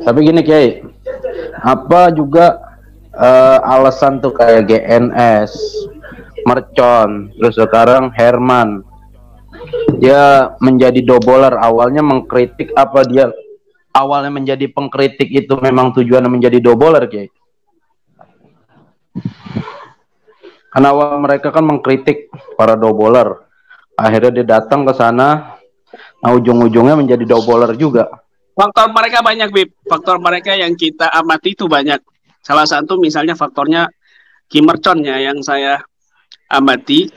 Tapi gini Kiai, apa juga alasan tuh kayak GNS, Mercon, terus sekarang Herman, dia menjadi doboler, awalnya mengkritik, apa dia awalnya menjadi pengkritik itu memang tujuannya menjadi doboler Kiai? Karena awal mereka kan mengkritik para doboler, akhirnya dia datang ke sana, nah ujung-ujungnya menjadi doboler juga. Faktor mereka banyak, Bib. Faktor mereka yang kita amati itu banyak. Salah satu misalnya faktornya Kim Mercon ya, yang saya amati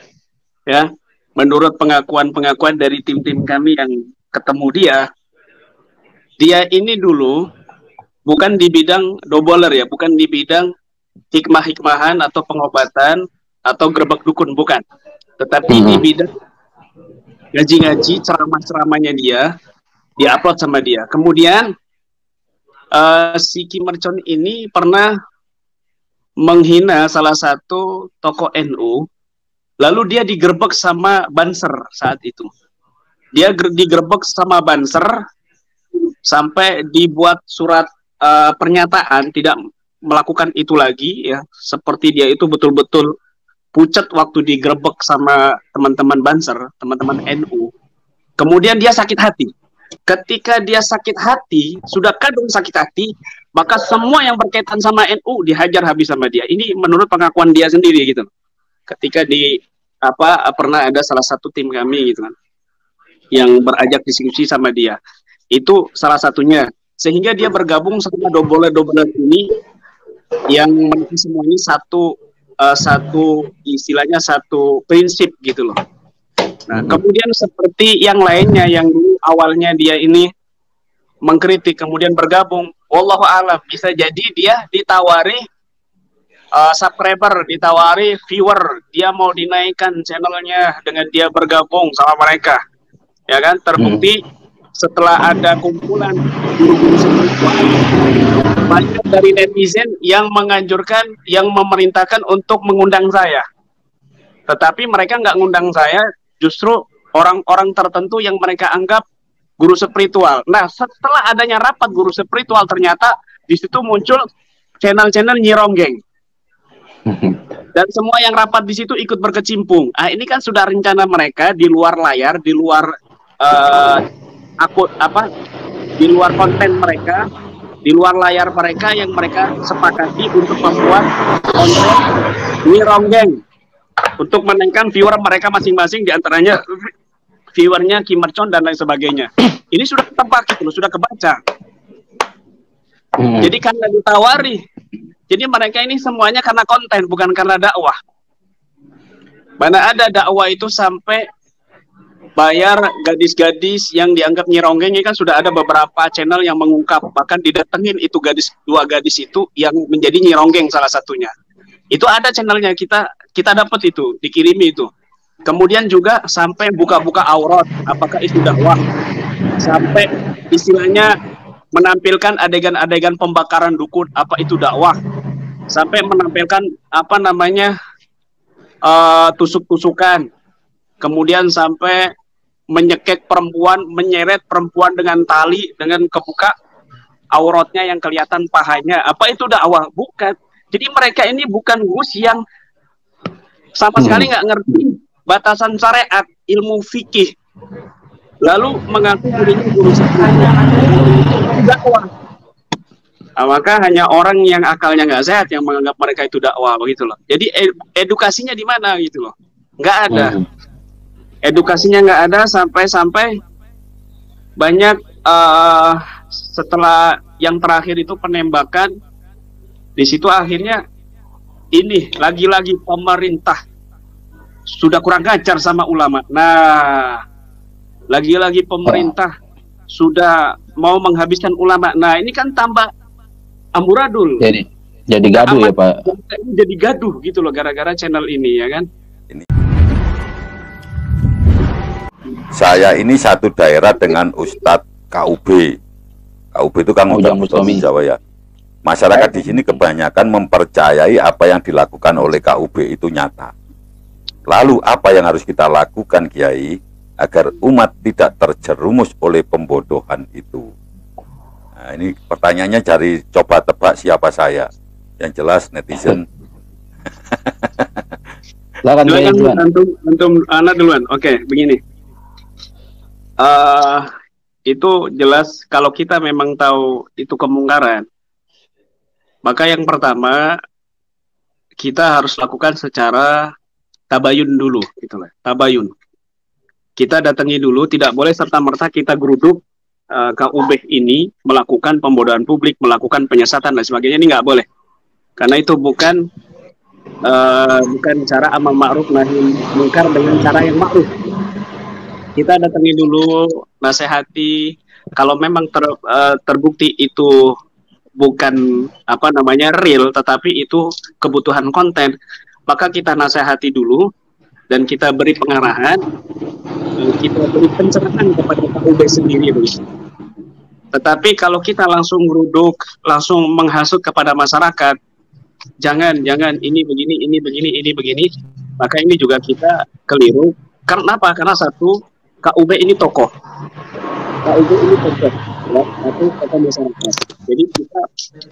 ya. Menurut pengakuan-pengakuan dari tim-tim kami yang ketemu dia ini dulu bukan di bidang doboler ya, bukan di bidang hikmah-hikmahan atau pengobatan atau gerbek dukun, bukan. Tetapi di bidang ngaji-ngaji, ceramah-ceramahnya dia diupload sama dia. Kemudian si Kim Mercon ini pernah menghina salah satu tokoh NU, lalu dia digerebek sama Banser saat itu. Dia digerebek sama Banser sampai dibuat surat pernyataan tidak melakukan itu lagi ya, seperti dia itu betul-betul pucat waktu digerebek sama teman-teman Banser, teman-teman NU. Kemudian dia sakit hati. Ketika dia sakit hati, sudah kadung sakit hati, maka semua yang berkaitan sama NU dihajar habis sama dia. Ini menurut pengakuan dia sendiri gitu. Ketika pernah ada salah satu tim kami gitu kan, yang berajak diskusi sama dia. Itu salah satunya. Sehingga dia bergabung sama doboler-doboler ini yang semuanya satu istilahnya satu prinsip gitu loh. Nah, kemudian seperti yang lainnya yang dulu awalnya dia ini mengkritik kemudian bergabung, wallahu a'lam, bisa jadi dia ditawari subscriber, ditawari viewer, dia mau dinaikkan channelnya dengan dia bergabung sama mereka. Ya kan? Terbukti setelah ada kumpulan banyak dari netizen yang menganjurkan, yang memerintahkan untuk mengundang saya. Tetapi mereka nggak ngundang saya, justru orang-orang tertentu yang mereka anggap guru spiritual. Nah, setelah adanya rapat guru spiritual, ternyata di situ muncul channel-channel Nyironggeng. Dan semua yang rapat di situ ikut berkecimpung. Ah, ini kan sudah rencana mereka di luar layar, di luar di luar konten mereka, di luar layar mereka yang mereka sepakati untuk membuat konten Nyironggeng untuk menaikkan viewer mereka masing-masing, diantaranya viewernya Kim Mercon dan lain sebagainya. Ini sudah ketebak gitu, sudah kebaca. Jadi karena ditawari, jadi mereka ini semuanya karena konten, bukan karena dakwah. Mana ada dakwah itu sampai bayar gadis-gadis yang dianggap Nyironggeng. Ini kan sudah ada beberapa channel yang mengungkap, bahkan didatengin itu dua gadis itu yang menjadi Nyironggeng salah satunya. Itu ada channelnya, kita dapat itu, dikirimi itu. Kemudian juga sampai buka-buka aurat, apakah itu dakwah? Sampai istilahnya menampilkan adegan-adegan pembakaran dukun, apa itu dakwah? Sampai menampilkan tusuk-tusukan. Kemudian sampai menyekek perempuan, menyeret perempuan dengan tali, dengan kebuka auratnya yang kelihatan pahanya. Apa itu dakwah? Bukan. Jadi mereka ini bukan gus yang sama sekali nggak ngerti batasan syariat, ilmu fikih, lalu mengaku dirinya guru dakwah. Nah, maka hanya orang yang akalnya nggak sehat yang menganggap mereka itu dakwah, begitu loh. Jadi edukasinya di mana gitu loh? Nggak ada. Edukasinya nggak ada, sampai banyak setelah yang terakhir itu penembakan. Di situ akhirnya ini lagi-lagi pemerintah sudah kurang ajar sama ulama. Nah, lagi-lagi pemerintah sudah mau menghabiskan ulama. Nah, ini kan tambah amburadul. Jadi gaduh ya, Pak. Jadi gaduh gitu loh gara-gara channel ini ya kan. Saya ini satu daerah dengan Ustadz KUB. KUB itu kan Ustadz Mustomi Jawa ya. Masyarakat di sini kebanyakan mempercayai apa yang dilakukan oleh KUB itu nyata. Lalu apa yang harus kita lakukan, Kiai, agar umat tidak terjerumus oleh pembodohan itu? Nah, ini pertanyaannya cari coba tebak siapa saya. Yang jelas netizen. Antum Ana duluan. Oke, begini. Itu jelas kalau kita memang tahu itu kemungkaran, maka yang pertama kita harus lakukan secara tabayun dulu, gitulah. Tabayun. Kita datangi dulu, tidak boleh serta-merta kita geruduk KUB ini melakukan pembodohan publik, melakukan penyesatan dan sebagainya, ini nggak boleh. Karena itu bukan cara amal ma'ruf nahi munkar dengan cara yang ma'ruf. Kita datangi dulu, nasihati. Kalau memang terbukti itu bukan real, tetapi itu kebutuhan konten, maka kita nasihati dulu dan kita beri pengarahan, kita beri pencerahan kepada KUB sendiri dulu. Tetapi kalau kita langsung geruduk, langsung menghasut kepada masyarakat, jangan ini begini, maka ini juga kita keliru. Karena apa? Karena satu, KUB ini tokoh. KUB ini tokoh, ya, satu tokoh masyarakat. Jadi kita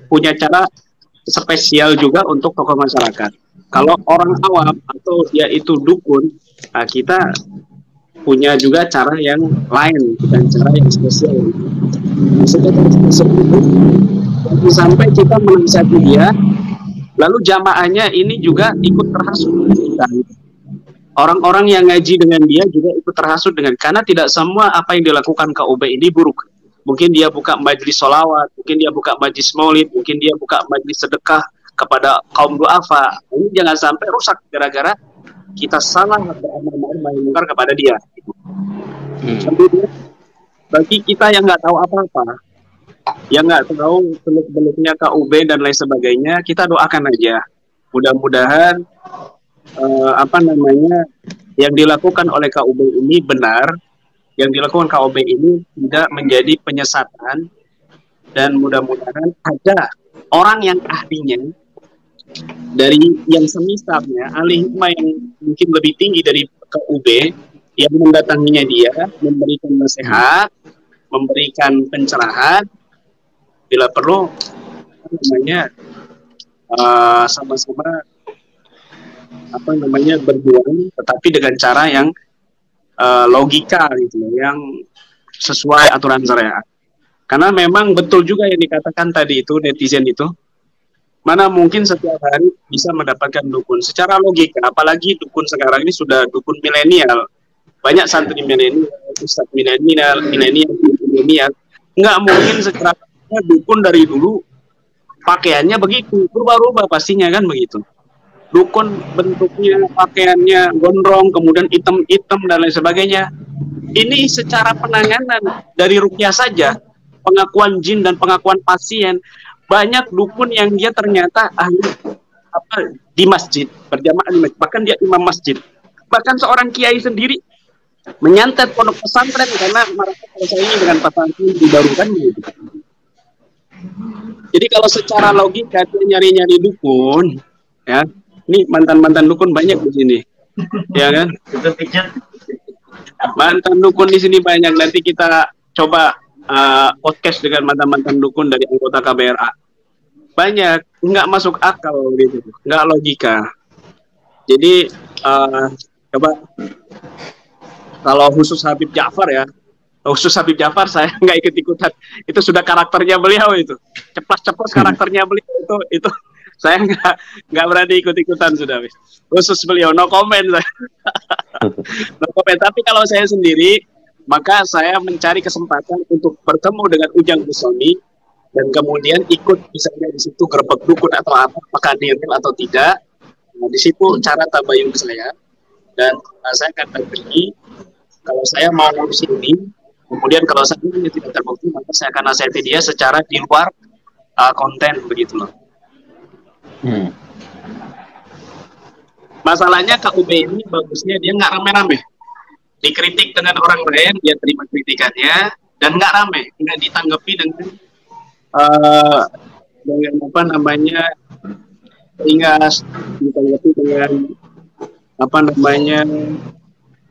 punya cara spesial juga untuk tokoh masyarakat. Kalau orang awam atau dia itu dukun, nah kita punya juga cara yang lain dan cara yang spesial. Sampai kita menasihati dia, lalu jamaahnya ini juga ikut terhasut. Orang-orang yang ngaji dengan dia juga ikut terhasut karena tidak semua apa yang dilakukan KUB ini buruk. Mungkin dia buka majelis sholawat, mungkin dia buka majelis maulid, mungkin dia buka majelis sedekah kepada kaum duafa. Ini jangan sampai rusak gara-gara kita salah beramal ma'ruf nahi munkar kepada dia. Kemudian bagi kita yang nggak tahu apa-apa, yang nggak tahu seluk-beluknya KUB dan lain sebagainya, kita doakan aja. Mudah-mudahan yang dilakukan oleh KUB ini benar, yang dilakukan KUB ini tidak menjadi penyesatan, dan mudah-mudahan ada orang yang ahlinya dari yang semisalnya, ahli hikmah yang mungkin lebih tinggi dari KUB, yang mendatanginya dia, memberikan nasihat, memberikan pencerahan, bila perlu sama-sama berjuang, tetapi dengan cara yang logika gitu, yang sesuai aturan syariat. Karena memang betul juga yang dikatakan tadi itu netizen itu, mana mungkin setiap hari bisa mendapatkan dukun secara logika, apalagi dukun sekarang ini sudah dukun milenial, banyak santri milenial, ustadz milenial, nggak mungkin secara dukun dari dulu pakaiannya begitu, berubah-ubah pastinya kan begitu. Dukun bentuknya, pakaiannya gondrong, kemudian hitam-hitam dan lain sebagainya. Ini secara penanganan dari ruqyah saja, pengakuan jin dan pengakuan pasien, banyak dukun yang dia ternyata di masjid, berjamaah di masjid, bahkan dia imam masjid. Bahkan seorang kiai sendiri menyantet pondok pesantren karena merasa selesai ini dengan pesantren dibarukan gitu. Jadi kalau secara logika dia nyari-nyari dukun, ya, ini mantan-mantan dukun banyak di sini, ya kan? Mantan dukun di sini banyak. Nanti kita coba podcast dengan mantan-mantan dukun dari anggota KBRA. Banyak, nggak masuk akal gitu, nggak logika. Jadi coba kalau khusus Habib Ja'far ya, khusus Habib Ja'far saya nggak ikut-ikutan. Itu sudah karakternya beliau itu, ceplas-ceplos karakternya beliau itu. Saya nggak berani ikut-ikutan sudah. Khusus beliau, no comment saya. No comment. Tapi kalau saya sendiri, maka saya mencari kesempatan untuk bertemu dengan Ujang Bustami dan kemudian ikut misalnya di situ gerbek dukun atau apa, apakah niril atau tidak. Nah, di situ cara tabayun saya, dan saya akan berbagi kalau saya mau ngurusin ini. Kemudian kalau saya ini tidak terbukti, maka saya akan nasihati dia secara di luar konten begitu loh. Masalahnya KUB ini bagusnya dia nggak rame-rame, dikritik dengan orang lain, dia terima kritikannya dan nggak rame, nggak ditanggapi dengan ringas, ditanggapi dengan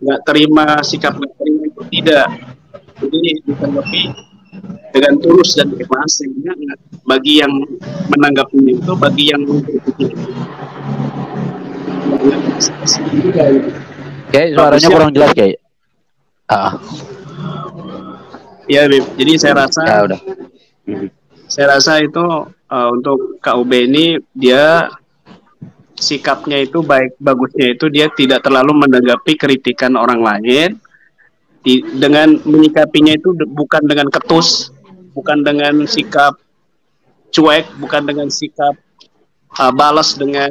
nggak terima, sikap nggak terima, itu tidak. Jadi ditanggapi dengan tulus dan ikhlas, sehingga bagi yang menanggapinya itu, bagi yang mengkritik itu, Kayak suaranya kurang jelas kayak. Ya, Bib. Jadi saya rasa Ya udah. Saya rasa itu untuk KUB ini dia sikapnya itu bagusnya itu dia tidak terlalu menanggapi kritikan orang lain, dengan menyikapinya itu bukan dengan ketus, bukan dengan sikap cuek, bukan dengan sikap balas dengan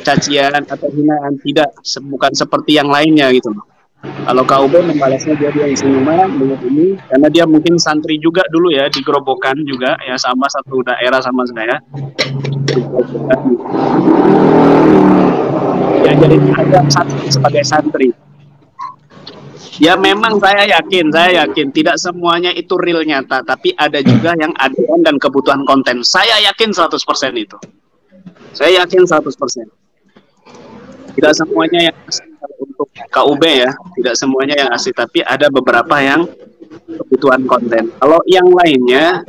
cacian atau hinaan, tidak, bukan seperti yang lainnya gitu loh. Kalau KUB membalasnya dia yang senyuman dengan ini, karena dia mungkin santri juga dulu ya, di Gerobokan juga ya, sama satu daerah sama saya. Ya, jadi ada santri sebagai santri. Ya memang saya yakin tidak semuanya itu real nyata, tapi ada juga yang aduan dan kebutuhan konten. Saya yakin 100% itu. Saya yakin 100%. Tidak semuanya yang asli untuk KUB ya, tidak semuanya yang asli, tapi ada beberapa yang kebutuhan konten. Kalau yang lainnya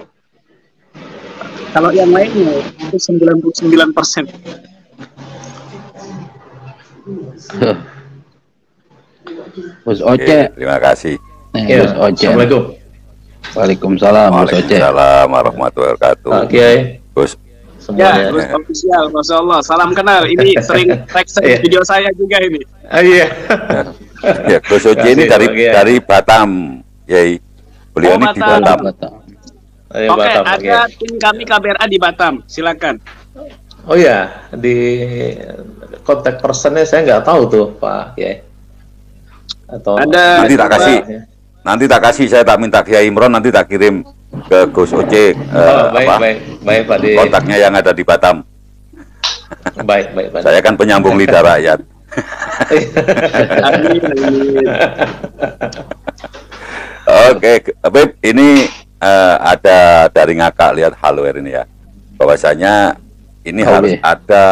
itu 99%. Bos Oce. Terima kasih. Bos Oce. Assalamualaikum. Waalaikumsalam. Bos Oce. Waalaikumsalam warahmatullahi wabarakatuh. Oke. Bos. Ya, Gus official, Masya Allah. Salam kenal. Ini sering video saya juga ini. Iya. Ya, Gus Oce ini dari Batam, Yai. Beliau ini di Batam. Oke, ada tim kami KBRA di Batam. Silakan. Oh ya, di kontak personnya saya nggak tahu tuh, Pak Kiai. Atau ada nanti tak kasih, saya tak minta Kiai Imron, nanti tak kirim ke Gus Oce baik Pak di kontaknya yang ada di Batam. Baik Pak. Saya kan penyambung lidah rakyat. Oke, Beb, ini ada dari Ngakak lihat hardware ini ya, bahwasanya ini harus ada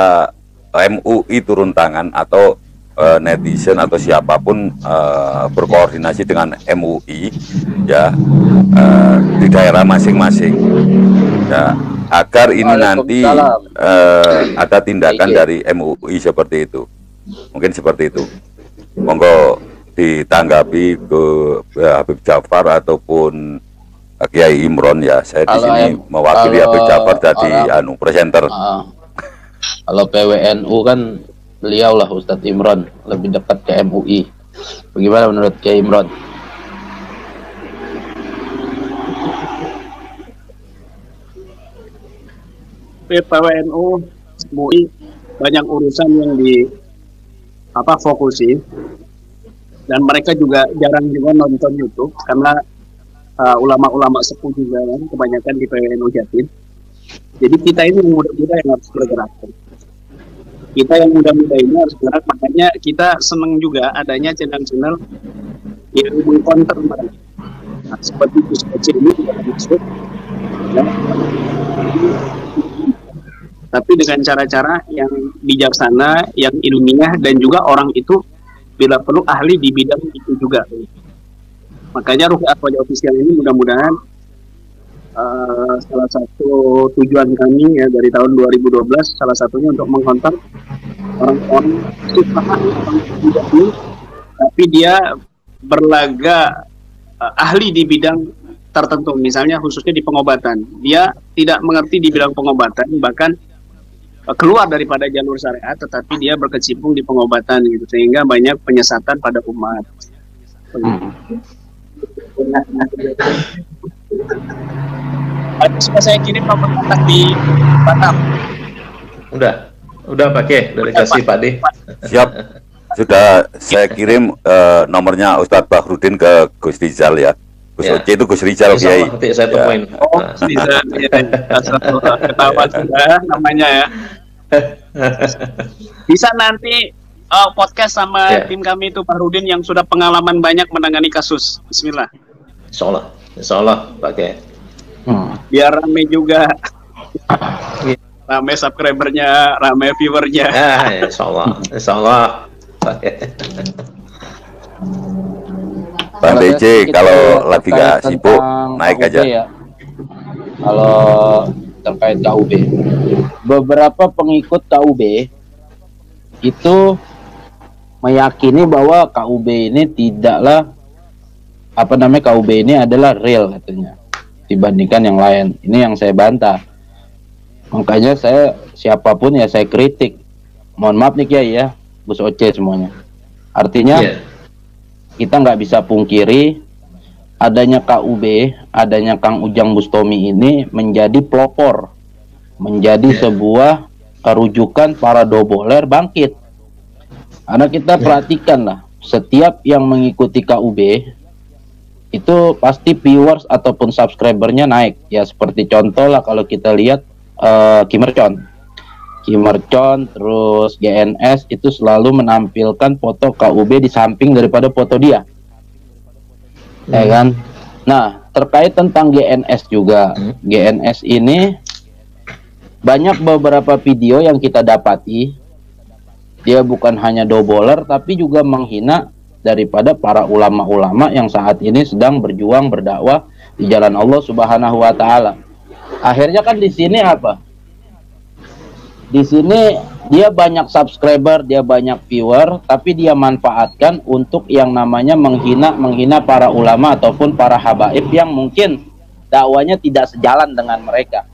MUI turun tangan atau netizen atau siapapun berkoordinasi dengan MUI ya, di daerah masing-masing ya, agar ini nanti ada tindakan dari MUI seperti itu. Mungkin seperti itu. Monggo ditanggapi ke Habib Jafar ataupun Kiai Imron ya. Saya di sini mewakili Habib Jafar jadi presenter. Kalau PWNU kan beliau lah Ustadz Imron, lebih dekat ke MUI. Bagaimana menurut Kiai Imron? PWNU, MUI banyak urusan yang fokusi, dan mereka juga jarang juga nonton YouTube karena ulama-ulama sepuh juga kan kebanyakan di PWNU Jatim. Jadi kita ini yang muda-muda yang harus bergerak. Kita yang muda-muda ini harus bergerak, makanya kita senang juga adanya channel-channel yang mengkonter mereka. Nah, seperti Gus Oce ini juga masuk, ya. Tapi dengan cara-cara yang bijaksana, yang ilmiah, dan juga orang itu bila perlu ahli di bidang itu juga. Makanya Ruqyah Wajah Official ini mudah-mudahan salah satu tujuan kami ya dari tahun 2012, salah satunya untuk mengkontak orang-orang tidak ini, tapi dia berlaga ahli di bidang tertentu, misalnya khususnya di pengobatan. Dia tidak mengerti di bidang pengobatan, bahkan keluar daripada jalur syariat, tetapi dia berkecimpung di pengobatan gitu, sehingga banyak penyesatan pada umat. Sudah saya kirim nomor kontak di Batam. Udah pakai, udah dikasih Pak De. Siap, sudah saya kirim nomornya Ustadz Bahrudin ke Gus Rizal ya. Gus Oce itu Gus Rizal, Kiai. Nanti saya temuin. Ya. Oh, Rizal, ya. Ketawa sudah namanya ya. Bisa nanti podcast sama tim kami itu Bahrudin yang sudah pengalaman banyak menangani kasus. Bismillah. Insya Allah pakai. Biar rame juga. Rame subscribernya, rame viewernya. Insya Allah pakai. Bang DJ kalau lagi nggak sibuk naik KUB aja. Ya. Kalau terkait KUB, beberapa pengikut KUB itu meyakini bahwa KUB ini tidaklah KUB ini adalah real katanya dibandingkan yang lain. Ini yang saya bantah. Makanya saya siapapun ya saya kritik. Mohon maaf nih Kiai ya, Gus Oce semuanya. Artinya kita nggak bisa pungkiri adanya KUB, adanya Kang Ujang Bustami ini menjadi pelopor, menjadi sebuah rujukan para doboler bangkit. Karena kita perhatikan lah, setiap yang mengikuti KUB itu pasti viewers ataupun subscribernya naik. Ya seperti contoh lah kalau kita lihat Kimercon, terus GNS itu selalu menampilkan foto KUB di samping daripada foto dia. Ya kan? Nah, terkait tentang GNS juga. GNS ini banyak beberapa video yang kita dapati dia bukan hanya doboler tapi juga menghina daripada para ulama-ulama yang saat ini sedang berjuang berdakwah di jalan Allah Subhanahu wa taala. Akhirnya kan di sini apa? Di sini dia banyak subscriber, dia banyak viewer, tapi dia manfaatkan untuk yang namanya menghina para ulama ataupun para habaib yang mungkin dakwanya tidak sejalan dengan mereka.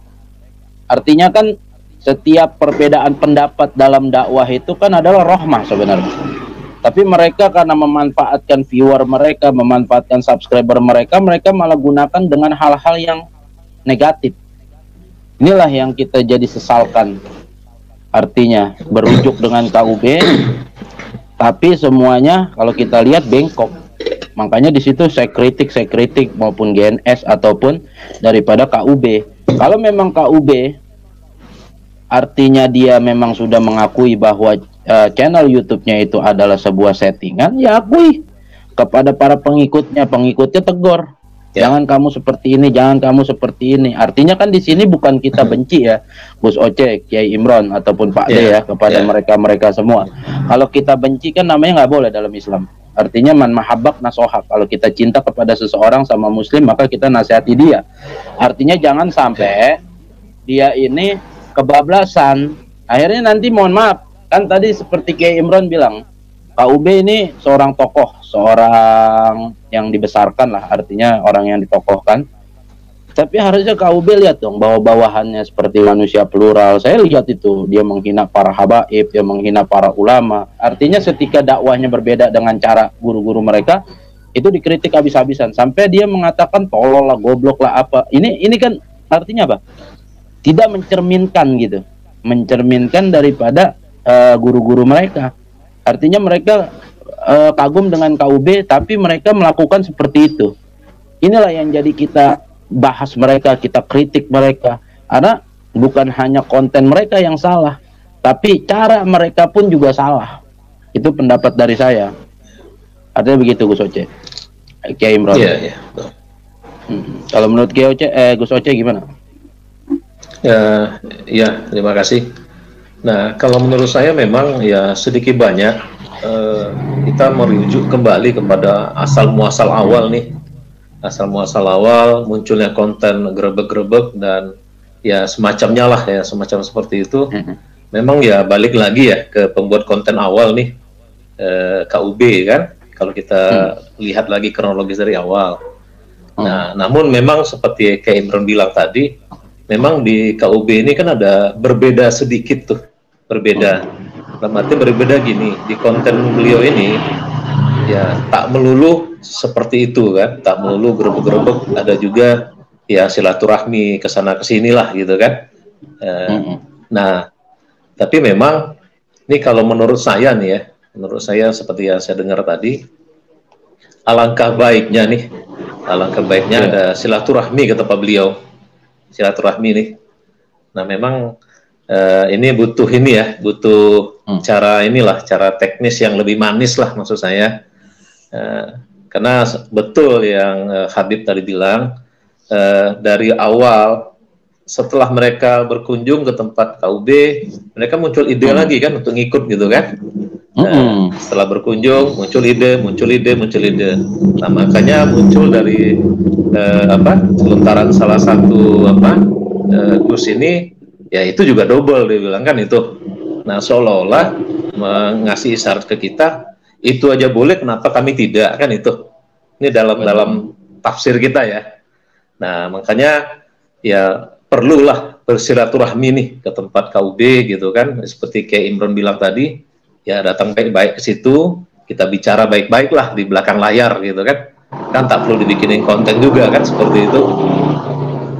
Artinya kan setiap perbedaan pendapat dalam dakwah itu kan adalah rahmah sebenarnya. Tapi mereka karena memanfaatkan viewer mereka, memanfaatkan subscriber mereka, mereka malah gunakan dengan hal-hal yang negatif. Inilah yang kita jadi sesalkan. Artinya berujuk dengan KUB, tapi semuanya kalau kita lihat bengkok. Makanya di situ saya kritik maupun GNS ataupun daripada KUB. Kalau memang KUB artinya dia memang sudah mengakui bahwa channel YouTube-nya itu adalah sebuah settingan, ya akui. Kepada para pengikutnya tegur. Jangan kamu seperti ini, jangan kamu seperti ini. Artinya kan di sini bukan kita benci ya, Gus Oce, Kiai Imron ataupun Pak D ya kepada mereka semua. Kalau kita benci kan namanya nggak boleh dalam Islam. Artinya man mahabbak nasohak. Kalau kita cinta kepada seseorang sama Muslim maka kita nasihati dia. Artinya jangan sampai dia ini kebablasan. Akhirnya nanti mohon maaf kan tadi seperti Kiai Imron bilang. KUB ini seorang tokoh, seorang yang dibesarkan lah, artinya orang yang ditokohkan. Tapi harusnya KUB lihat dong, bawahannya seperti manusia plural. Saya lihat itu, dia menghina para habaib, dia menghina para ulama. Artinya ketika dakwahnya berbeda dengan cara guru-guru mereka, itu dikritik habis-habisan. Sampai dia mengatakan tolol lah, goblok lah apa. Ini kan artinya apa? Tidak mencerminkan gitu, mencerminkan daripada guru-guru mereka. Artinya mereka kagum dengan KUB, tapi mereka melakukan seperti itu. Inilah yang jadi kita bahas mereka, kita kritik mereka. Karena bukan hanya konten mereka yang salah, tapi cara mereka pun juga salah. Itu pendapat dari saya. Artinya begitu Gus Oce. Kiai Imron. Iya. Kalau menurut Gus Oce gimana? Ya, terima kasih. Nah, kalau menurut saya memang ya sedikit banyak kita merujuk kembali kepada asal muasal awal nih. Asal muasal awal munculnya konten grebek-grebek dan ya semacamnya lah ya, semacam seperti itu. Memang ya balik lagi ya ke pembuat konten awal nih, KUB kan. Kalau kita lihat lagi kronologis dari awal. Nah, namun memang seperti kayak Imron bilang tadi, memang di KUB ini kan ada berbeda sedikit tuh. Berbeda, arti berbeda gini, di konten beliau ini ya tak melulu seperti itu kan, tak melulu gerobak-gerobak, ada juga ya silaturahmi kesana kesini lah gitu kan. Nah, tapi memang ini kalau menurut saya nih ya, menurut saya seperti yang saya dengar tadi, alangkah baiknya ada silaturahmi kata Pak beliau, silaturahmi nih. Nah memang ini butuh cara teknis yang lebih manis lah maksud saya, karena betul yang Habib tadi bilang, dari awal setelah mereka berkunjung ke tempat KUB, mereka muncul ide lagi kan untuk ngikut gitu kan. Nah, setelah berkunjung muncul ide. Nah, makanya muncul dari selontaran salah satu Gus ini, ya itu juga double dia bilang kan itu. Nah, seolah-olah mengasih isyarat ke kita, itu aja boleh, kenapa kami tidak, kan itu. Ini dalam tafsir kita ya. Nah, makanya ya perlulah bersilaturahmi nih ke tempat KUB gitu kan, seperti kayak Imron bilang tadi. Ya datang baik-baik ke situ, kita bicara baik-baik lah di belakang layar gitu kan tak perlu dibikinin konten juga kan, seperti itu.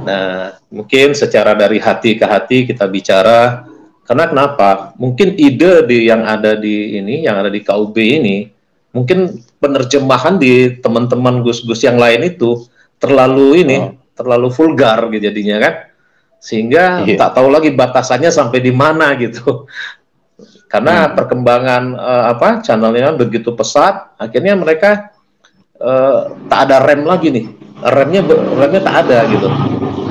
Nah, mungkin secara dari hati ke hati kita bicara, karena kenapa? Mungkin ide yang ada di KUB ini, mungkin penerjemahan di teman-teman Gus-Gus yang lain itu terlalu terlalu vulgar gitu jadinya kan, sehingga tak tahu lagi batasannya sampai di mana gitu. Karena perkembangan channelnya begitu pesat, akhirnya mereka tak ada rem lagi nih, remnya tak ada gitu.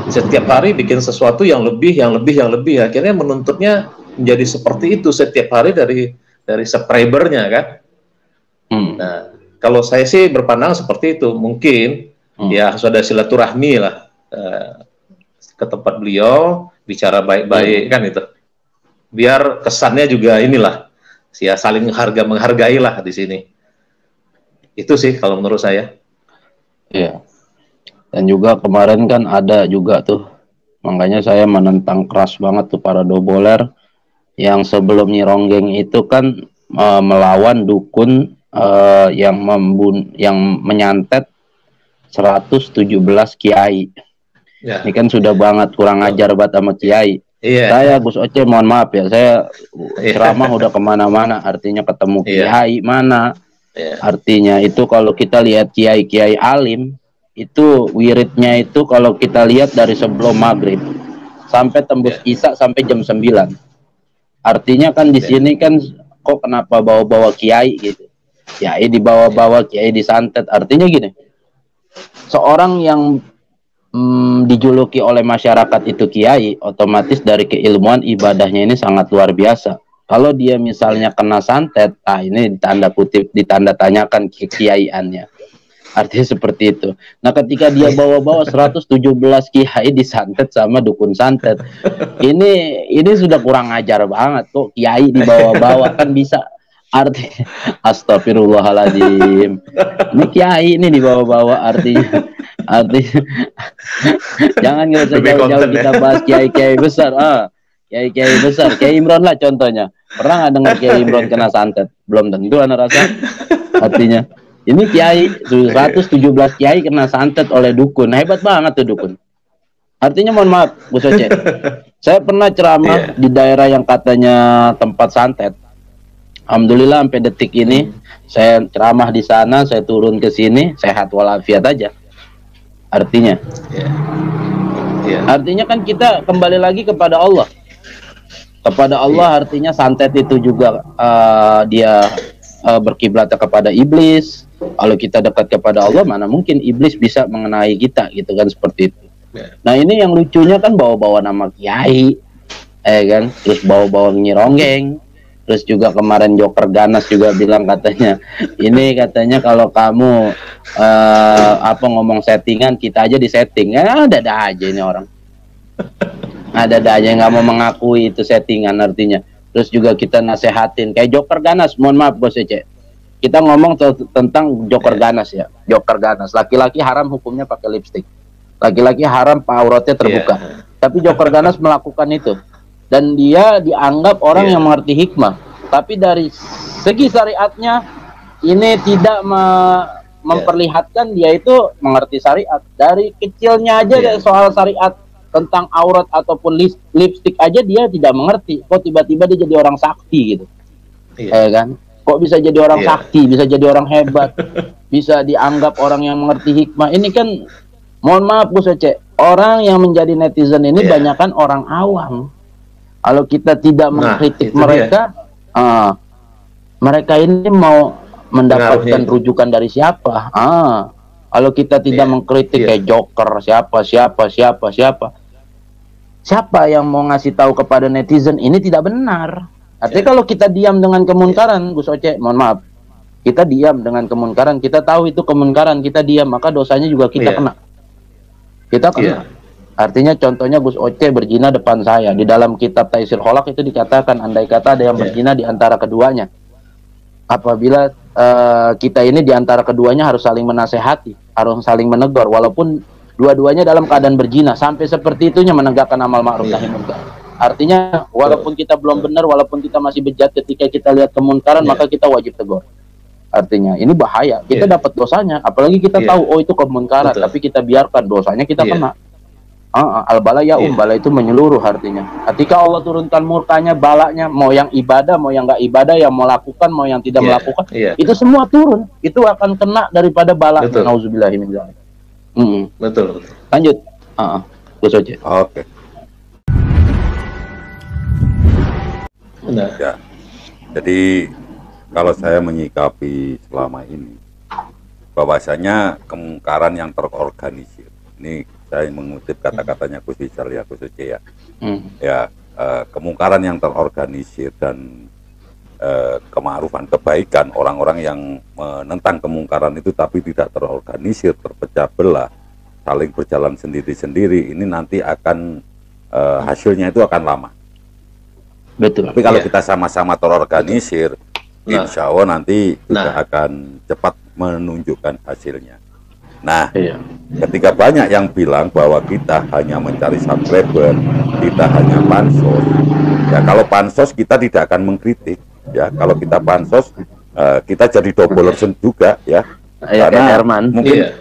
Setiap hari bikin sesuatu yang lebih, akhirnya menuntutnya menjadi seperti itu setiap hari dari subscribernya kan. Nah, kalau saya sih berpandang seperti itu, mungkin ya harus ada silaturahmi lah ke tempat beliau, bicara baik-baik kan itu. Biar kesannya juga inilah, ya saling menghargai lah di sini. Itu sih kalau menurut saya. Iya. Dan juga kemarin kan ada juga tuh, makanya saya menentang keras banget tuh para doboler yang sebelum Nyironggeng itu kan melawan dukun yang menyantet 117 kiai. Ya. Ini kan sudah banget kurang ajar banget sama kiai. Iya. Saya Gus Oce mohon maaf ya, saya ceramah udah kemana-mana, artinya ketemu kiai mana, artinya itu kalau kita lihat kiai alim itu wiridnya itu kalau kita lihat dari sebelum maghrib sampai tembus isya sampai jam 9. Artinya kan di sini kan kok kenapa bawa-bawa kiai gitu, kiai dibawa-bawa, kiai disantet. Artinya gini, seorang yang dijuluki oleh masyarakat itu kiai, otomatis dari keilmuan ibadahnya ini sangat luar biasa. Kalau dia misalnya kena santet, ini tanda kutip ditanda tanyakan kiaiannya. Artinya seperti itu. Nah, ketika dia bawa-bawa 117 kiai disantet sama dukun santet, ini sudah kurang ajar banget kok kiai dibawa-bawa, kan bisa. Artinya astagfirullahaladzim, ini kiai ini dibawa-bawa, artinya jangan nggak usah jauh-jauh kita bahas kiai besar. Kiai besar, Kiai Imron lah contohnya. Pernah nggak dengar Kiai Imron kena santet? Belum tentu anak rasa. Artinya ini kiai 117 kiai kena santet oleh dukun, hebat banget tuh dukun. Artinya mohon maaf Bu Soce, saya pernah ceramah di daerah yang katanya tempat santet. Alhamdulillah sampai detik ini saya ceramah di sana, saya turun ke sini sehat walafiat aja. Artinya, artinya kan kita kembali lagi kepada Allah. Kepada Allah artinya santet itu juga dia berkiblat kepada iblis. Kalau kita dekat kepada Allah, mana mungkin iblis bisa mengenai kita gitu kan, seperti itu. Nah, ini yang lucunya kan bawa-bawa nama kiai, kan, terus bawa-bawa Nyironggeng. Terus juga kemarin Joker Ganas juga bilang katanya, ini katanya kalau kamu ngomong settingan, kita aja disetting. Ada aja ini orang. Ada aja yang nggak mau mengakui itu settingan artinya. Terus juga kita nasehatin kayak Joker Ganas, mohon maaf Bos Ece. Kita ngomong tentang Joker Ganas ya. Joker Ganas, laki-laki haram hukumnya pakai lipstik. Laki-laki haram auratnya terbuka. Tapi Joker Ganas melakukan itu. Dan dia dianggap orang yang mengerti hikmah. Tapi dari segi syariatnya ini tidak memperlihatkan dia itu mengerti syariat. Dari kecilnya aja soal syariat tentang aurat ataupun lipstik aja dia tidak mengerti. Kok tiba-tiba dia jadi orang sakti gitu. Kan? Kok bisa jadi orang sakti, bisa jadi orang hebat, bisa dianggap orang yang mengerti hikmah. Ini kan mohon maaf Bu Soce, orang yang menjadi netizen ini banyakkan orang awam. Kalau kita tidak mengkritik mereka, mereka ini mau mendapatkan rujukan dari siapa? Kalau kita tidak mengkritik kayak Joker, siapa yang mau ngasih tahu kepada netizen ini tidak benar. Artinya kalau kita diam dengan kemunkaran, Gus Oce, mohon maaf, kita diam dengan kemunkaran, kita tahu itu kemunkaran, kita diam, maka dosanya juga kita kena. Kita kena. Artinya contohnya Gus Oce berzina depan saya. Di dalam kitab Taisir Kholak itu dikatakan, andai kata ada yang berzina di antara keduanya. Apabila kita ini di antara keduanya harus saling menasehati, harus saling menegur, walaupun dua-duanya dalam keadaan berzina, sampai seperti itunya menegakkan amal ma'ruf nahi munkar. Artinya walaupun kita belum benar, walaupun kita masih bejat, ketika kita lihat kemunkaran, maka kita wajib tegur. Artinya ini bahaya, kita dapat dosanya, apalagi kita tahu oh itu kemunkaran, tapi kita biarkan, dosanya kita kena. Al-bala ya bala itu menyeluruh artinya. Ketika Allah turunkan murkanya, balanya, mau yang ibadah, mau yang nggak ibadah, yang mau lakukan, mau yang tidak melakukan, itu semua turun, itu akan kena daripada bala. Nauzubillahi min dzalik. Betul. Lanjut. Gus Oce. Oke. Nah. Ya. Jadi kalau saya menyikapi selama ini, bahwasanya kemungkaran yang terorganisir, ini saya mengutip kata-katanya Gus Rizal ya, Gus Oce ya, kemungkaran yang terorganisir dan kema'rufan kebaikan, orang-orang yang menentang kemungkaran itu tapi tidak terorganisir, terpecah belah, saling berjalan sendiri-sendiri, ini nanti akan hasilnya itu akan lama. Betul. Tapi kalau kita sama-sama terorganisir, insya Allah nanti kita akan cepat menunjukkan hasilnya. Nah, ketika banyak yang bilang bahwa kita hanya mencari subscriber, kita hanya pansos, ya kalau pansos kita tidak akan mengkritik, ya kalau kita pansos kita jadi double juga, ya. Karena mungkin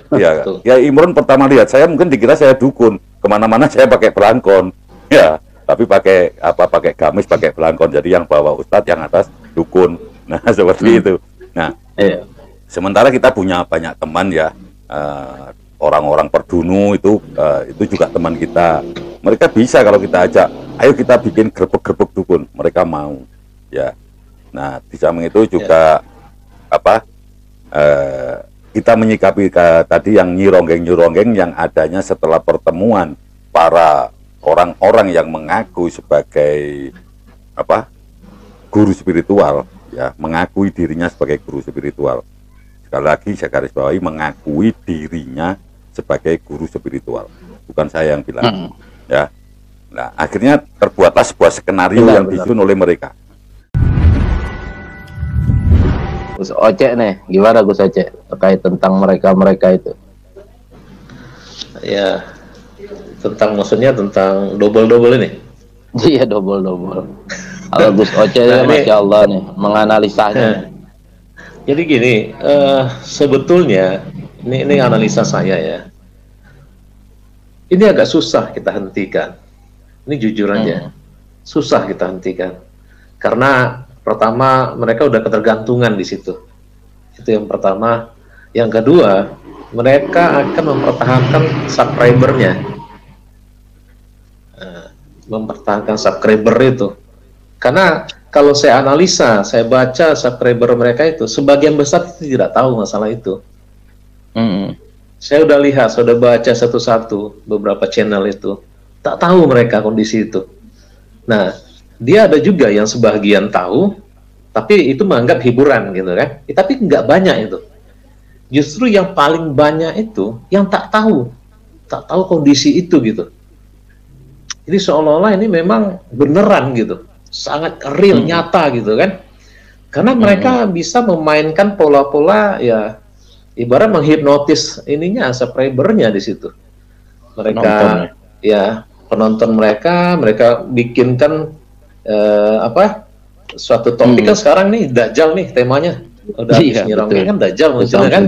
ya Imron pertama lihat saya mungkin dikira saya dukun, kemana-mana saya pakai belangkon, ya. Tapi pakai gamis, pakai belangkon. Jadi yang bawah ustadz, yang atas dukun. Nah, seperti itu. Nah, sementara kita punya banyak teman ya, orang-orang Perdunu itu juga teman kita. Mereka bisa kalau kita ajak, ayo kita bikin gerbek-gerbek dukun. Mereka mau, ya. Nah, di samping itu juga kita menyikapi tadi yang nyironggeng yang adanya setelah pertemuan para orang-orang yang mengaku sebagai guru spiritual, ya, mengakui dirinya sebagai guru spiritual. Sekali lagi saya garis bawahi, mengakui dirinya sebagai guru spiritual, bukan saya yang bilang, ya. Nah, akhirnya terbuatlah sebuah skenario yang disusun oleh mereka. Gus Oce nih, gimana Gus Oce terkait tentang mereka itu? Ya, maksudnya tentang double ini. Iya, double. Kalau Gus Oce ya, Masya Allah nih menganalisanya. Jadi gini, sebetulnya ini analisa saya ya. Ini agak susah kita hentikan. Ini jujur aja, susah kita hentikan. Karena pertama mereka udah ketergantungan di situ. Itu yang pertama. Yang kedua, mereka akan mempertahankan subscribernya. Mempertahankan subscriber itu, karena kalau saya analisa, saya baca subscriber mereka itu sebagian besar itu tidak tahu masalah itu. Saya udah lihat, saya udah baca satu-satu beberapa channel itu, tak tahu mereka kondisi itu. Nah, dia ada juga yang sebagian tahu, tapi itu menganggap hiburan gitu kan. Tapi nggak banyak itu. Justru yang paling banyak itu yang tak tahu kondisi itu gitu. Jadi seolah-olah ini memang beneran gitu, sangat real, nyata gitu kan. Karena mereka bisa memainkan pola-pola ya, ibarat menghipnotis ininya, subscribernya di situ. Mereka penonton mereka bikinkan suatu topik kan sekarang nih Dajjal nih temanya. Udah nyerangnya kan Dajjal munculnya kan.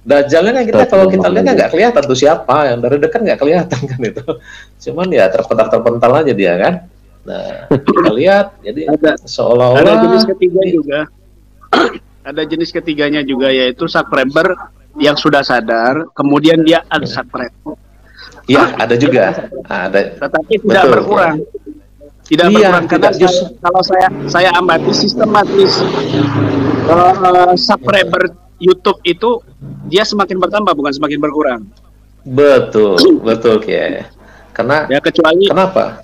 Dajjalnya kan kalau kita lihat kan nggak kelihatan tuh siapa, yang dari dekat nggak kelihatan kan itu. Cuman ya terpental aja dia kan. Nah, kita lihat jadi seolah-olah ada jenis ketiga juga. Ada jenis ketiganya juga, yaitu subscriber yang sudah sadar, kemudian dia unsubscribe. Iya, ada juga. Ada. Tetapi tidak berkurang. Tidak berkurang karena kalau saya amati sistematis subscriber YouTube itu dia semakin bertambah bukan semakin berkurang. Betul kayak. Karena ya kecuali kenapa?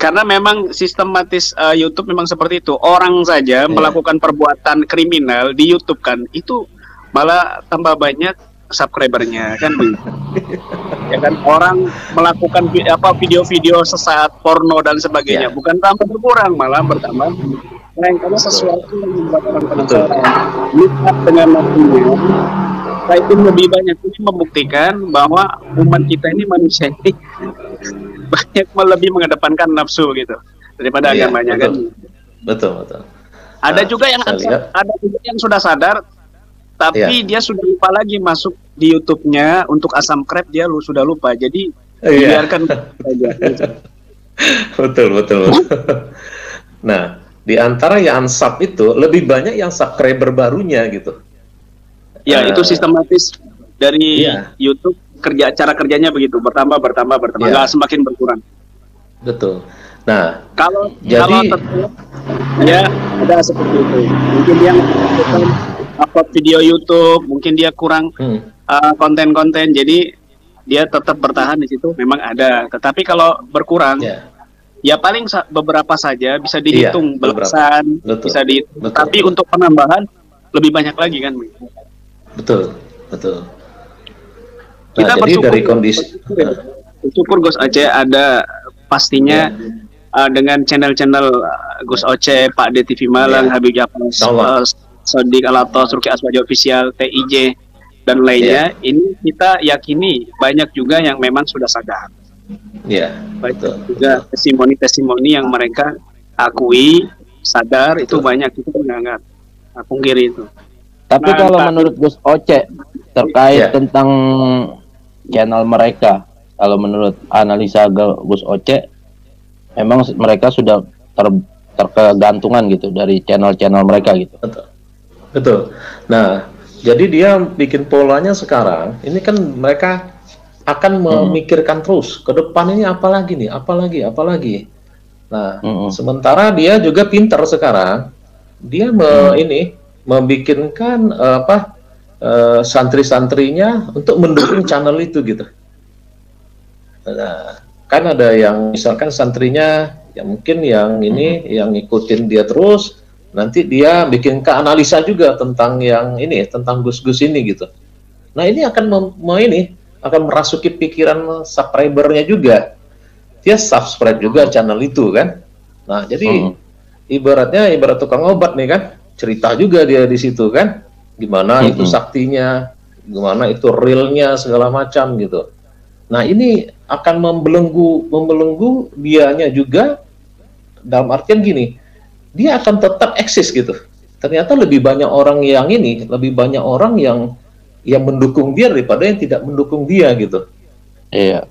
Karena memang sistematis YouTube memang seperti itu. Orang saja melakukan perbuatan kriminal di YouTube kan, itu malah tambah banyak subscribernya kan begitu. Ya kan, orang melakukan video-video sesat, porno dan sebagainya, bukan tambah berkurang, malah bertambah. Karena sesuatu yang membuat orang penasaran, lihat dengan nafsunya, itu lebih banyak. Ini membuktikan bahwa umat kita ini, manusia ini banyak lebih mengedepankan nafsu gitu daripada agamanya kan. Betul. Ada juga yang sudah sadar, tapi dia sudah lupa lagi masuk di YouTube-nya untuk asam krep, dia sudah lupa. Jadi biarkan saja. Betul. Nah, di antara yang unsub itu lebih banyak yang subscriber barunya gitu. Ya, itu sistematis dari YouTube, cara kerjanya begitu, bertambah, nggak semakin berkurang. Betul. Nah, kalau ya ada seperti itu. Mungkin dia upload video YouTube, mungkin dia kurang konten-konten, jadi dia tetap bertahan di situ. Memang ada, tetapi kalau berkurang, ya paling beberapa saja, bisa dihitung belasan, bisa dihitung. Tapi untuk penambahan lebih banyak lagi kan. Betul. Kita jadi dari kondisi bersyukur Gus Aceh ada pastinya dengan channel-channel Gus Aceh, Pak D TV Malang, Habib Jafar, Sodik Alatos, Ruki Aswaji Official, TIJ dan lainnya. Ini kita yakini banyak juga yang memang sudah sadar. Betul. Juga testimoni yang mereka akui sadar, itu banyak, itu nggak pungkiri itu. Tapi kalau menurut Gus Oceh terkait tentang channel mereka, kalau menurut analisa Gus Oceh, memang mereka sudah terkegantungan gitu dari channel-channel mereka gitu. Betul. Nah, jadi dia bikin polanya sekarang, ini kan mereka akan memikirkan terus ke depan ini apalagi nih, apalagi. Nah, sementara dia juga pintar sekarang, dia membikinkan santri-santrinya untuk mendukung channel itu gitu. Nah, kan ada yang misalkan santrinya ya mungkin yang ini yang ngikutin dia terus, nanti dia bikin analisa juga tentang yang ini, tentang Gus-Gus ini gitu. Nah, ini akan akan merasuki pikiran subscribernya juga. Dia subscribe juga channel itu kan. Nah, jadi ibarat tukang obat nih kan. Cerita juga dia di situ kan, gimana itu saktinya, gimana itu realnya segala macam gitu. Nah, ini akan membelenggu dianya juga, dalam artian gini, dia akan tetap eksis gitu. Ternyata lebih banyak orang yang mendukung dia daripada yang tidak mendukung dia gitu. Iya.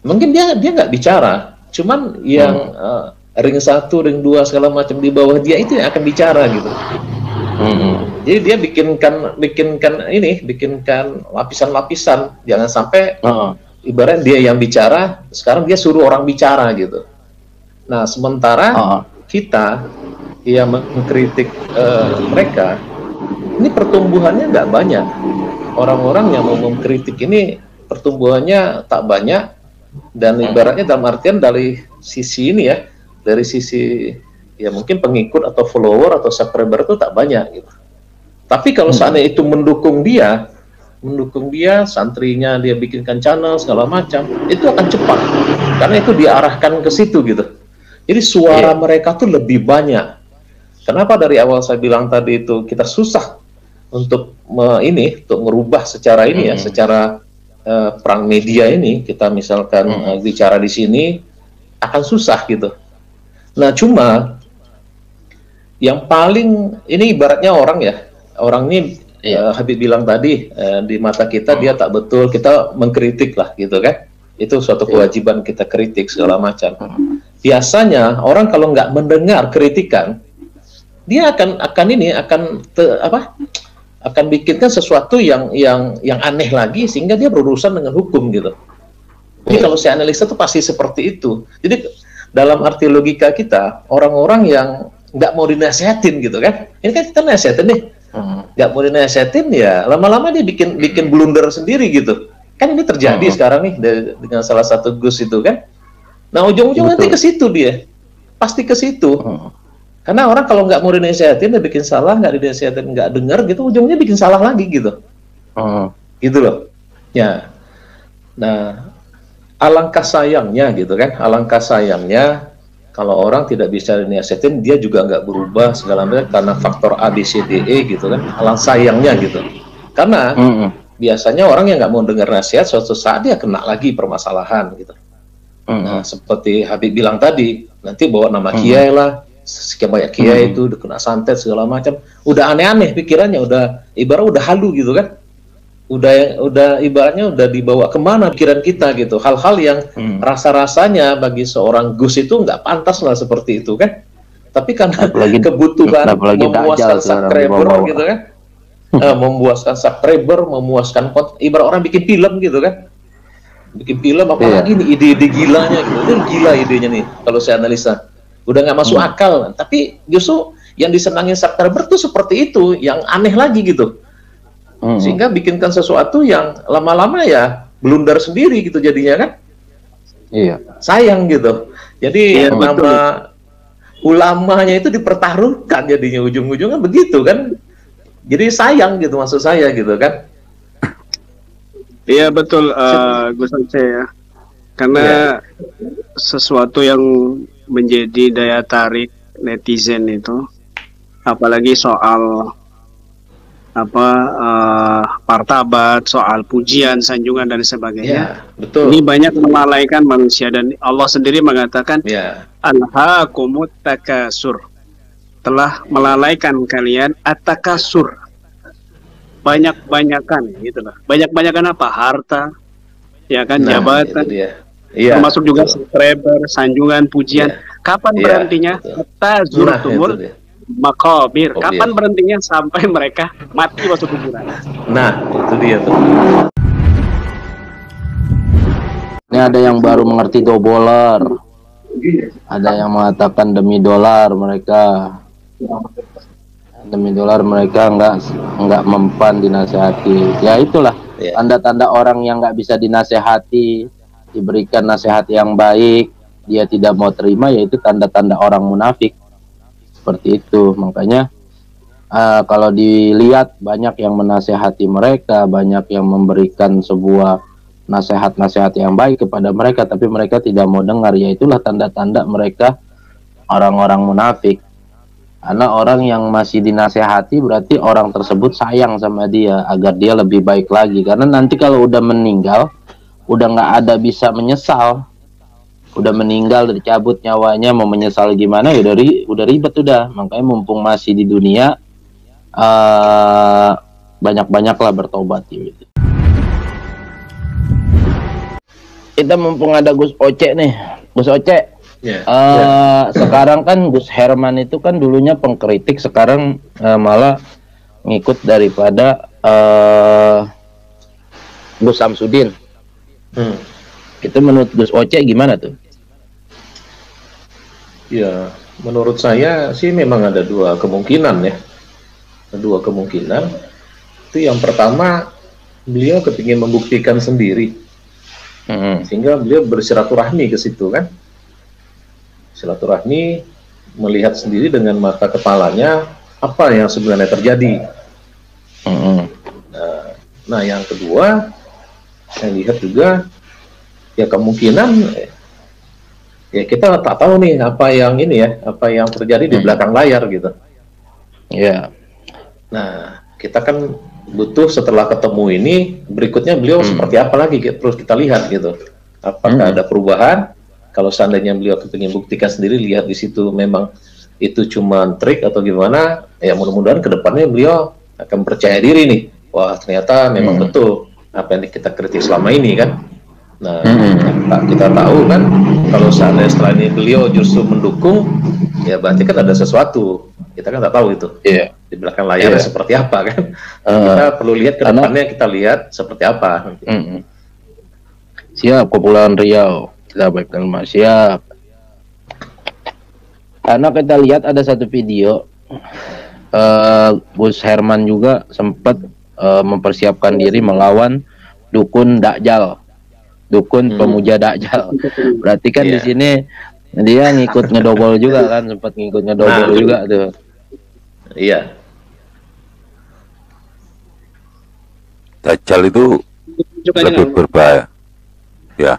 Mungkin dia nggak bicara, cuman yang ring 1, ring 2 segala macam di bawah dia itu yang akan bicara gitu. Jadi dia bikinkan lapisan-lapisan, jangan sampai ibarat dia yang bicara, sekarang dia suruh orang bicara gitu. Nah, sementara kita yang mengkritik mereka, ini pertumbuhannya nggak banyak. Orang-orang yang mau mengkritik ini pertumbuhannya tak banyak, dan ibaratnya dalam artian dari sisi ini ya, dari sisi ya mungkin pengikut atau follower atau subscriber itu tak banyak gitu. Tapi kalau seandainya itu mendukung dia, santrinya dia bikinkan channel segala macam, itu akan cepat karena itu diarahkan ke situ gitu. Jadi suara mereka tuh lebih banyak. Kenapa dari awal saya bilang tadi itu kita susah untuk untuk merubah secara ini ya, secara perang media ini, kita misalkan bicara di sini akan susah gitu. Nah, cuma yang paling ini ibaratnya orang ini Habib bilang tadi, di mata kita dia tak betul, kita mengkritik lah gitu kan, itu suatu kewajiban kita kritik segala macam. Biasanya orang kalau nggak mendengar kritikan, dia akan bikinkan sesuatu yang aneh lagi sehingga dia berurusan dengan hukum gitu. Jadi kalau saya analisa itu pasti seperti itu. Jadi dalam arti logika kita, orang-orang yang nggak mau dinasehatin gitu kan, ini kan kita nasehatin nih, nggak mau dinasehatin ya lama-lama dia bikin blunder sendiri gitu kan. Ini terjadi sekarang nih dengan salah satu Gus itu kan. Nah, ujung-ujung nanti ke situ dia. Pasti ke situ. Karena orang kalau nggak mau dinasihatin, dia bikin salah, nggak dinasihatin, nggak dengar gitu, ujungnya bikin salah lagi gitu. Gitu loh. Ya. Nah, alangkah sayangnya gitu kan, alangkah sayangnya kalau orang tidak bisa dinasihatin, dia juga nggak berubah segala macam karena faktor A, B, C, D, E gitu kan. Alangkah sayangnya gitu. Karena biasanya orang yang nggak mau dengar nasihat, suatu saat dia kena lagi permasalahan gitu. Nah, seperti Habib bilang tadi, nanti bawa nama kiai lah, sekian banyak kiai itu udah kena santet segala macam, udah aneh-aneh pikirannya, udah ibarat udah halu gitu kan, udah ibaratnya udah dibawa kemana pikiran kita gitu, hal-hal yang rasa-rasanya bagi seorang Gus itu nggak pantas lah seperti itu kan, tapi karena kebutuhan memuaskan subscriber gitu kan, memuaskan subscriber, memuaskan ibarat orang bikin film gitu kan. Bikin film apalagi nih ide-ide gilanya gitu, itu gila idenya nih kalau saya analisa, udah nggak masuk akal, tapi justru yang disenangi subscriber tuh seperti itu, yang aneh lagi gitu, sehingga bikinkan sesuatu yang lama-lama ya blunder sendiri gitu jadinya kan, sayang gitu, jadi nama ulamanya itu dipertaruhkan jadinya ujung-ujungnya begitu kan, jadi sayang gitu maksud saya gitu kan. Iya betul, Gus Oce ya. Karena sesuatu yang menjadi daya tarik netizen itu, apalagi soal martabat, soal pujian, sanjungan dan sebagainya. Betul. Ini banyak melalaikan manusia, dan Allah sendiri mengatakan, alhaakumut takasur, telah melalaikan kalian at-takasur. Banyak-banyakan gitu lah. Banyak-banyakan apa? Harta, ya kan, jabatan, termasuk juga subscriber, sanjungan, pujian. Kapan berhentinya? Tazurtumul makabir. Kapan berhentinya? Sampai mereka mati masuk kuburan. Nah, itu dia tuh. Ini ada yang baru mengerti dolar. Ada yang mengatakan demi dolar mereka nggak mempan dinasehati. Ya itulah tanda-tanda orang yang nggak bisa dinasehati, diberikan nasihat yang baik, dia tidak mau terima, yaitu tanda-tanda orang munafik. Seperti itu. Makanya kalau dilihat banyak yang menasehati mereka, banyak yang memberikan sebuah nasihat-nasihat yang baik kepada mereka, tapi mereka tidak mau dengar. Ya itulah tanda-tanda mereka orang-orang munafik. Karena orang yang masih dinasehati berarti orang tersebut sayang sama dia agar dia lebih baik lagi. Karena nanti kalau udah meninggal, udah nggak ada bisa menyesal. Udah meninggal, dicabut nyawanya, mau menyesal gimana ya udah ribet udah. Makanya mumpung masih di dunia, banyak-banyaklah bertobat gitu. Kita mumpung ada Gus Oce nih, Gus Oce. Sekarang kan Gus Herman itu kan dulunya pengkritik, sekarang malah ngikut daripada Gus Samsudin. Itu menurut Gus Oce gimana tuh? Ya, menurut saya sih memang ada dua kemungkinan ya. Dua kemungkinan. Itu yang pertama, beliau kepingin membuktikan sendiri, sehingga beliau bersilaturahmi ke situ kan. Silaturahmi, melihat sendiri dengan mata kepalanya apa yang sebenarnya terjadi. Nah, yang kedua, saya lihat juga ya kemungkinan ya kita tak tahu nih apa yang terjadi di belakang layar gitu. Nah, kita kan butuh setelah ketemu ini berikutnya beliau seperti apa lagi terus kita lihat gitu. Apakah ada perubahan? Kalau seandainya beliau kepingin buktikan sendiri, lihat di situ memang itu cuma trik atau gimana, ya mudah-mudahan kedepannya beliau akan percaya diri nih, wah ternyata memang betul apa yang kita kritik selama ini kan. Nah, kita tahu kan kalau seandainya setelah ini beliau justru mendukung, ya berarti kan ada sesuatu, kita kan tak tahu itu di belakang layar seperti apa kan. Kita perlu lihat kedepannya, kita lihat seperti apa. Siap, Kepulauan Riau. Kita baikkan siap. Karena kita lihat ada satu video Gus Herman juga sempat mempersiapkan diri melawan dukun Dajjal. dukun pemuja Dajjal. Berarti kan di sini dia ngikut ngedobol juga kan, sempat ngikut ngedobol juga tuh. Iya. Dajjal itu lebih berbahaya. Ya.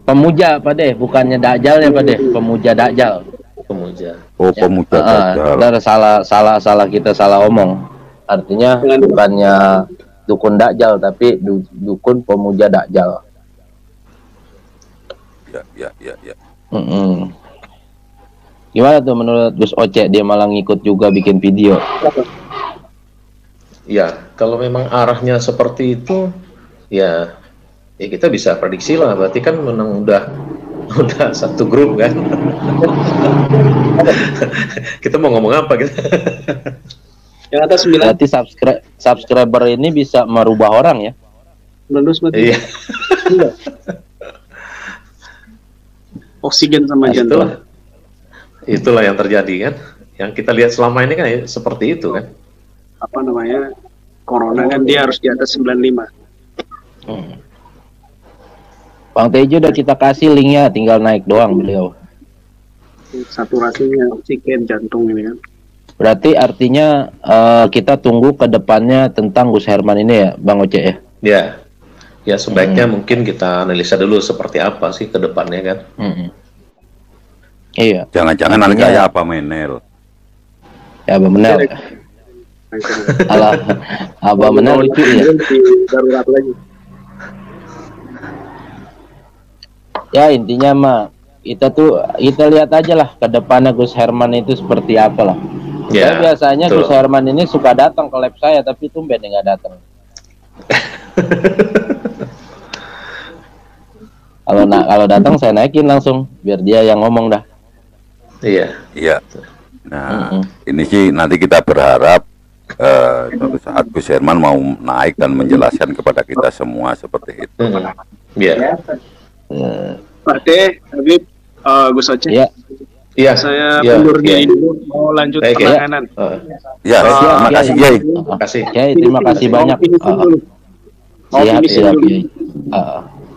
Pemuja Pak De, bukannya Dajjal ya Pak De, pemuja Dajjal. Pemuja. Oh, pemuja Dajjal. Salah kita salah omong. Artinya bukannya dukun Dajjal tapi dukun pemuja Dajjal. Ya. Gimana tuh menurut Gus Oce, dia malah ngikut juga bikin video? Ya, kalau memang arahnya seperti itu, ya kita bisa prediksi lah. Berarti kan memang udah satu grup kan. Kita mau ngomong apa gitu? Yang atas 9. Berarti subscriber ini bisa merubah orang ya? Iya. Oksigen sama jantung. Itulah yang terjadi kan. Yang kita lihat selama ini kan seperti itu kan. Apa namanya? Corona kan dia harus di atas 95. Bang Tejo udah kita kasih linknya, tinggal naik doang beliau. Saturasinya oksigen jantung ini kan. Berarti artinya kita tunggu ke depannya tentang Gus Herman ini ya, Bang Oce ya? Ya sebaiknya mungkin kita analisa dulu seperti apa sih ke depannya kan. Iya. Jangan-jangan nanti kayak apa Menel. Ya Abah Menel. Abah Menel lucu ya. Darurat lagi. Ya intinya mah kita lihat aja lah ke depannya Gus Herman itu seperti apa lah. Ya, biasanya Gus Herman ini suka datang ke lab saya tapi tumben nggak datang. Kalau datang saya naikin langsung biar dia yang ngomong dah. Iya. Nah, ini sih nanti kita berharap suatu saat Gus Herman mau naik dan menjelaskan kepada kita semua seperti itu. Iya. Pak De, Habib, Gus Oce. Iya. Saya mundur diri dulu, mau lanjut penanganan. Terima kasih Kiai. Terima kasih banyak. Siap Kiai.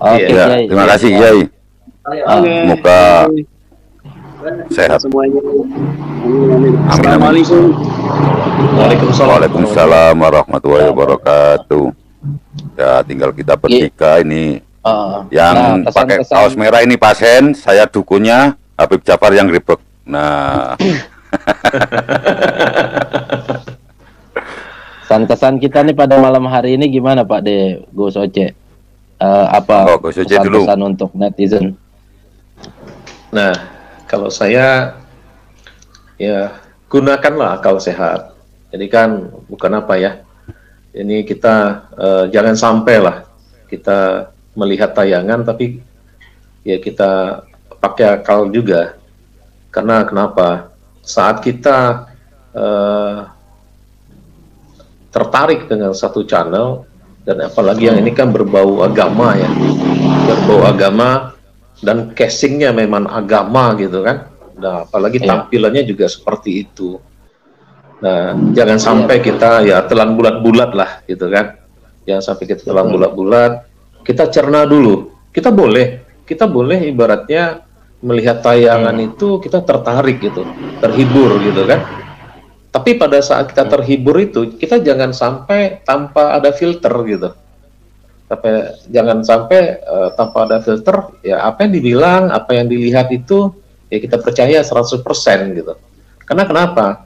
Oke Kiai. Terima kasih Kiai. Semoga sehat semuanya. Assalamualaikum. Waalaikumsalam warahmatullahi wabarakatuh. Ya, tinggal kita bertiga ini. Yang pakai kaos merah ini pasien, saya dukunnya, Habib Jafar yang ribet. Nah. Kesan kita nih pada malam hari ini gimana Pak De, Gus Oce? Pesan untuk netizen? Nah, kalau saya ya gunakanlah akal sehat. Jadi kan bukan apa ya. Ini kita jangan sampai lah kita melihat tayangan tapi ya kita pakai akal juga. Karena kenapa? Saat kita tertarik dengan satu channel dan apalagi yang ini kan berbau agama ya, berbau agama dan casingnya memang agama gitu kan. Nah, apalagi tampilannya juga seperti itu. Nah, jangan sampai kita ya telan bulat-bulat lah gitu kan. Jangan sampai kita telan bulat-bulat. Kita cerna dulu. Kita boleh ibaratnya melihat tayangan itu kita tertarik gitu, terhibur gitu kan. Tapi pada saat kita terhibur itu, kita jangan sampai tanpa ada filter gitu. Jangan sampai tanpa ada filter, ya apa yang dibilang, apa yang dilihat itu, ya kita percaya 100% gitu. Karena kenapa?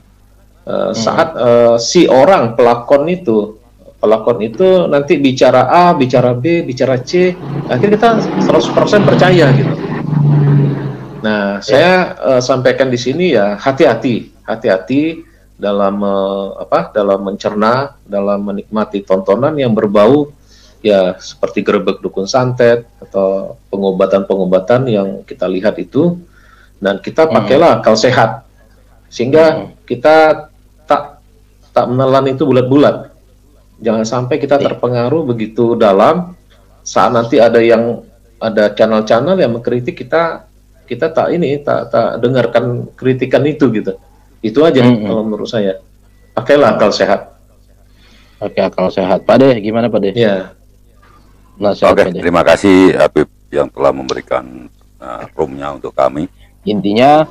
Saat si orang pelakon itu nanti bicara A, bicara B, bicara C, akhirnya kita 100% percaya gitu. Nah, saya sampaikan di sini ya hati-hati dalam dalam mencerna, dalam menikmati tontonan yang berbau ya seperti gerebek dukun santet atau pengobatan-pengobatan yang kita lihat itu, dan kita pakailah akal sehat sehingga kita tak menelan itu bulat-bulat. Jangan sampai kita terpengaruh begitu dalam saat nanti ada channel-channel yang mengkritik kita tak dengarkan kritikan itu gitu. Itu aja kalau menurut saya. Pakailah akal sehat. Pakai akal sehat. Pak De, gimana Pak De? Ya. Oke, terima kasih Habib yang telah memberikan roomnya untuk kami. Intinya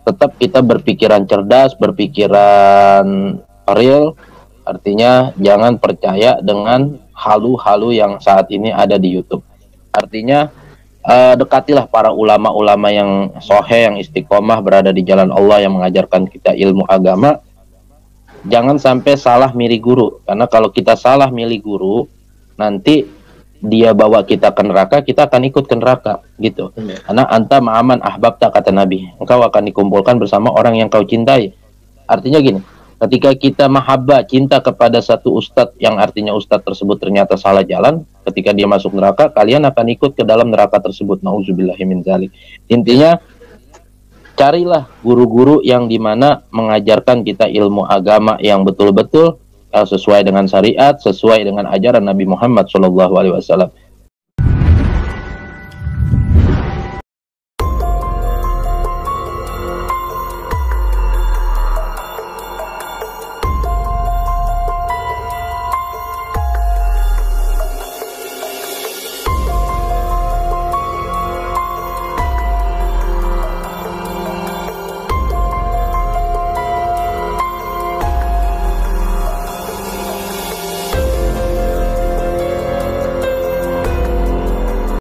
tetap kita berpikiran cerdas, berpikiran real, artinya jangan percaya dengan halu-halu yang saat ini ada di YouTube. Artinya dekatilah para ulama-ulama yang soheh, yang istiqomah berada di jalan Allah, yang mengajarkan kita ilmu agama. Jangan sampai salah milih guru, karena kalau kita salah milih guru, nanti dia bawa kita ke neraka, kita akan ikut ke neraka, gitu. Karena anta ma'aman ahbabta, kata Nabi, engkau akan dikumpulkan bersama orang yang kau cintai. Artinya gini, ketika kita mahabbah, cinta kepada satu ustadz yang artinya ustadz tersebut ternyata salah jalan, ketika dia masuk neraka, kalian akan ikut ke dalam neraka tersebut. Nauzubillahi min dzalik. Intinya, carilah guru-guru yang dimana mengajarkan kita ilmu agama yang betul-betul sesuai dengan syariat, sesuai dengan ajaran Nabi Muhammad SAW.